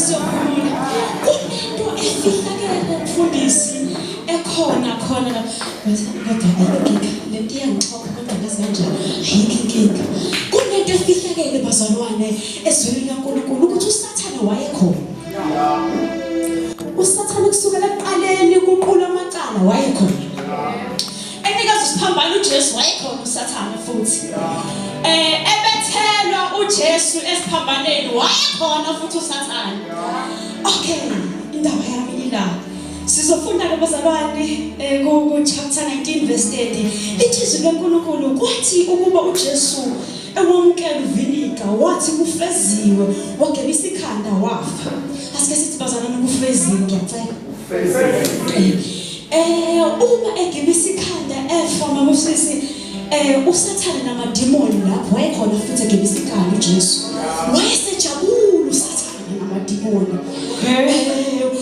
siyokhulula. Kunento efihlakele mfundisi ekhona kodwa lento iyangixoxa kodwa ngazi kanjani ayikho. Kunento efihlakele bazalwane ezweni laNkulunkulu ukuthi uSathane wayekhona. uSathane kusukela ekuqaleni kuqula amacala wayekhona. Enikazi siphambana uJesu wayekhona uSathane futhi. Ebethelwa uJesu esiphambaneni wayekhona futhi uSathane. Okay, indaba yami ila. Sizofunda ke bazalwane ku chapter 19 verse 30. Lithi leNkulunkulu kwathi ukuba uJesu ewamukela uvinika wathi kufeziwe wagebisa ikhanda wafa. Asike sithi bazalwane kufeziwe ngiyacela. Uma egebisa ikhanda efa mabusisi uSathane namadimoni lapho wayekhona futhi egebisa ikhanda uJesu. Wayesejabula uSathane namadimoni.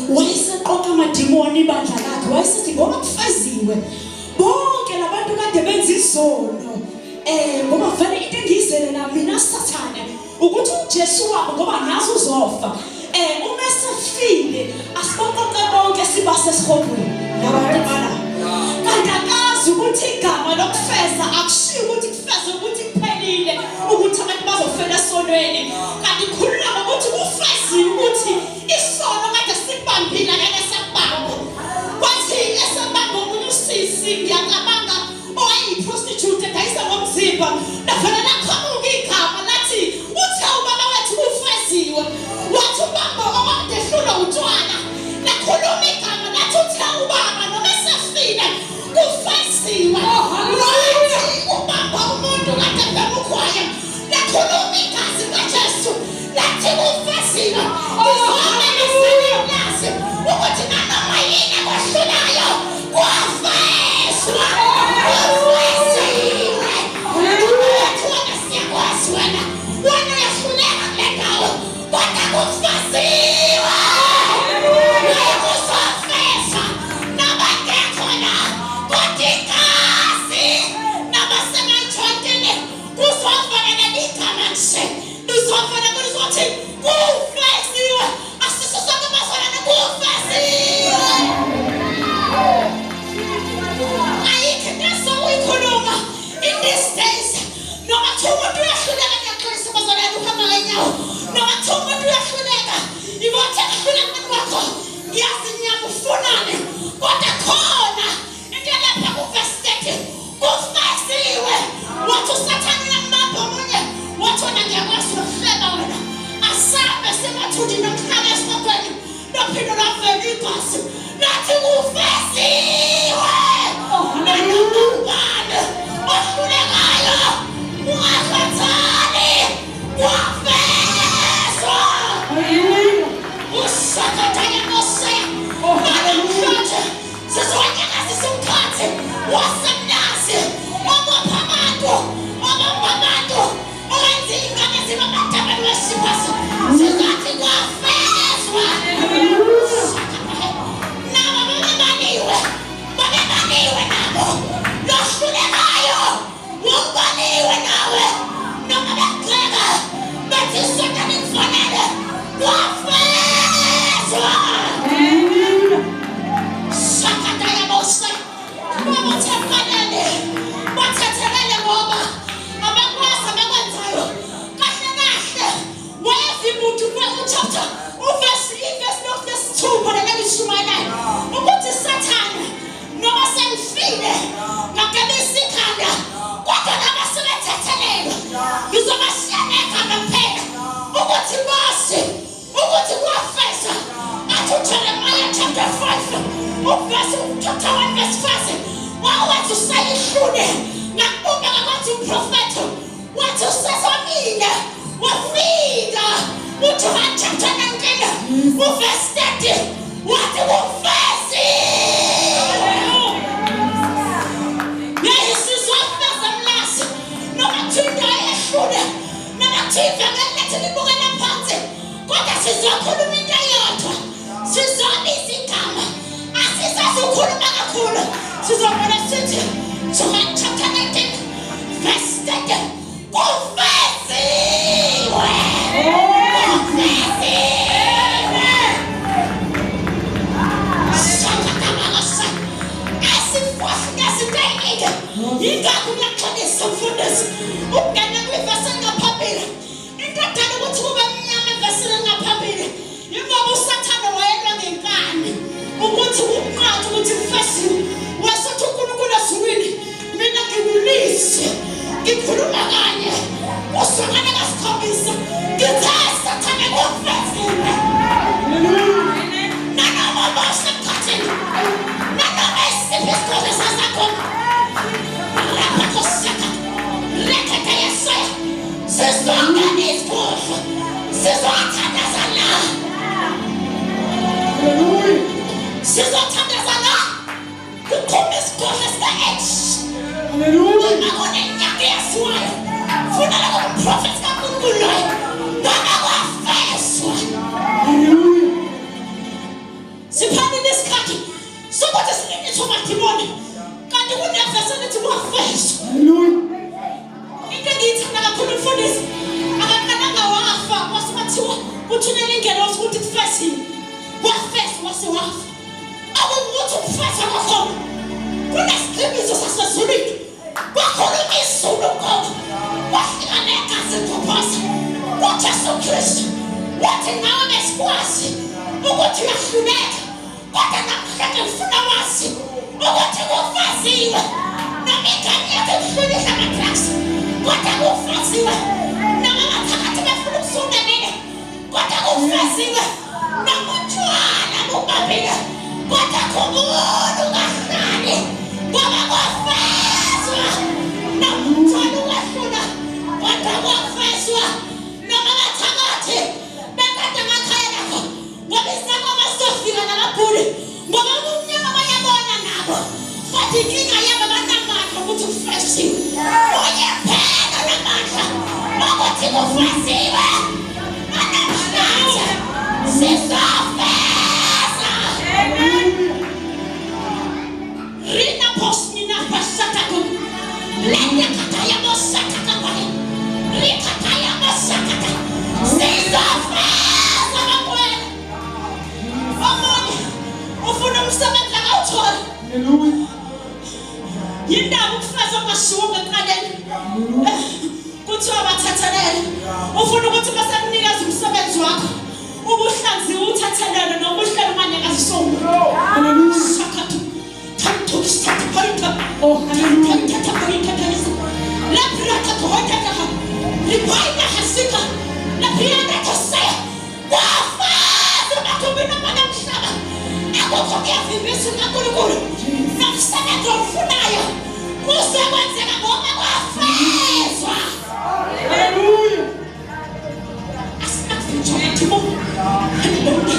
Wayeseqoqa amadimoni ibandla lakhe wayesithi ngoba kufeziwe bonke labantu kade benza izono ngoba vele into engiyizele na mina Sathane ukuthi uJesu wabo ngoba nazo uzofa uma esefile asiboqoqe bonke sibase esihobweni labantu bala kanti akazi ukuthi igama lokufeza akushiyo ukuthi kufeza ukuthi kuphelile ukuthi abantu bazofela esonweni kanti khulula ukuthi kufeziwe ukuthi isono kade sibambile ngeke sabamba kwathi esabamba umuntu usisi ngiyacabanga owayiprostitute dayisa ngomzimba nafana naqhamuka igama lathi uthi ubaba wethu ufeziwe wathi ubaba owadehlula utshwala nakhuluma igama lathi uthi ubaba noma esefile ufeziwe wathi ubaba umuntu kade bemukhwaya nakhuluma igazi kaJesu lathi ufeziwe izona nesinyazi ukuthi nanoma yini kwahlulayo kwafezwa Kufeziwe konke. Yingakho ngiyaxolisa mfundisi ukungena kwivesi ngaphambili. Into edala ukuthi kube mnyama evesini ngaphambili. Ingoba usathane wayelwa ngenkani ukuthi uqhathe ukuthi kufesiwe. Wasethi uNkulunkulu ezulwini mina ngibulise. Ngikhuluma kanye. Usongana ngasikhombisa. Ngithe sathane kufesiwe. Nanoma basekhathini. Nanoma isiphisikole sasakhona. Lapha kosaka. Lekhetha yesaya. Sizonke isikhohlwa. Sizothandazana. Sizothandazana. Kukhona isikhohlwa sika-X. Akona inyanga yesiwayo. Funa lako umprofethi kaNkulunkulu loyo. Baba kwafeswa. Siphanile isikhathi sokuthi silinithe amadimoni. Kanti kunevesi elithi kwafeswa. Into engiyithanda kakhulu mfundisi. Akaqalanga wafa kwase bathiwa kuthunela ingelosi ukuthi kufesiwe. Wafeswa wase wafa. Akukuthi ukufeswa kwakhona. Kunesiqiniso sasezulwini. Kwakhuluma izulu ngoko. Kwafika negazi kuphosa. KuJesu Kristu. Wathi nawe besikwazi ukuthi uyahluleka. Kodwa namhlanje ngifuna wazi ukuthi kufesiwe. Noma ingane yakho ihlulisa ama-drugs. Kodwa kufesiwe. Noma abathakathi befuna ukusundanile. Kodwa kufesiwe. Noma utshwala bubambile. Kodwa khumula ungahlali. Ngoba kwafeswa. Noma utshwala ungahlula. Kodwa kwafeswa. Noma abathakathi bekade emakhaya lakho. Ngoba isangoma sizofika nababhuli. Ngoba umnyama bayabona nabo. Futhi inkinga yabo banamandla ukuthi kufesiwe. Uyephela namandla ukuthi kufesiwe. Namhlanje sizofesa. Rina posnina pasataku. Lenya kataya mosataka kwani. Rikataya mosataka. Sizofesa makwela. Omoni ufuna umsebenzi akawuthola. Yindaba ukufeza kwashunga eqaleni. Kuthiwa bathathelele. Ufuna ukuthi basakunikeza umsebenzi wakho. Ubuhlanziwe uthathelele noma uhlelo manyakazi sonke. Sakatu. Tanto start point. Oh, tanta point kanisa. La prata kohota kaha. Lipaina hasika. La piana tosaya. Wafa! Tunatumina mana mshaba. Akukokea vimesu na kulukulu. Namsana tofunayo. Musa wanzega ngoma wafezwa. Hallelujah. Asina fichona timo. Hallelujah.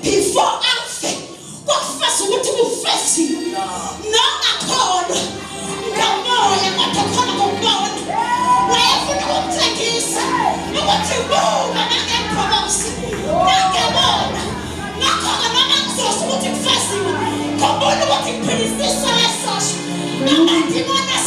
Before I what first what to face, no at all. abadimoni